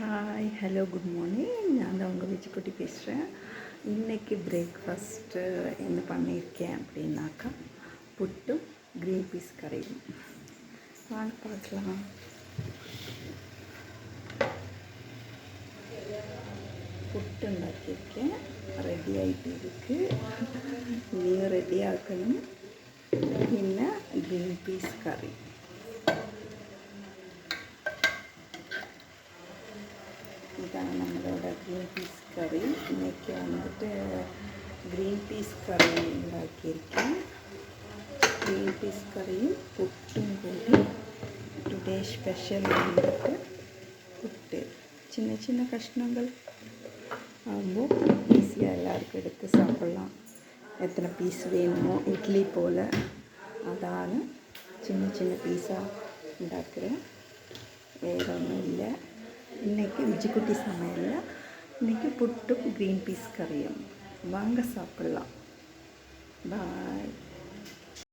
Hi hello good morning. நான் தான் உங்கள் விஜிக்குட்டி பேசுகிறேன். இன்றைக்கி பிரேக்ஃபாஸ்ட்டு என்ன பண்ணியிருக்கேன் அப்படின்னாக்கா புட்டும் க்ரீன் பீஸ் கறியும். வாங்க பார்க்கலாம். புட்டு ഉണ്ടാക്കിயிருக்கேன், ரெடி ஆகிட்டு இருக்குது. இனியும் ரெடி ஆக்கணும். പിന്നെ ഗ്രീൻ പീസ് കറി. ഇതാണ് നമ്മളുടെ ഗ്രീൻ പീസ് കറി. ഇന്നേക്ക് വന്നിട്ട് ഗ്രീൻ പീസ് കറി ഉണ്ടാക്കിയിരിക്കും. ഗ്രീൻ പീസ് കറിയും പുട്ടും കൂടി ടുഡേ സ്പെഷ്യൽ വന്നിട്ട് പുട്ട് சின்ன சின்ன கஷ்ணங்கள் ஆகுമ്പോൾ ஈஸியாக எல்லாருக்கும் எடுத்து சாப்பிட்லாம். எத்தனை பீஸ் வேணுமோ இட்லி போல் அതാണ് சின்ன சின்ன பீஸாக ഉണ്ടാக்கிறேன். வேறு ஒன்றும் இல்லை. இன்றைக்கி விஜிக்குட்டி சமையலில் இன்றைக்கி புட்டும் க்ரீன் பீஸ் கறியும். வாங்க சாப்பிட்லாம்.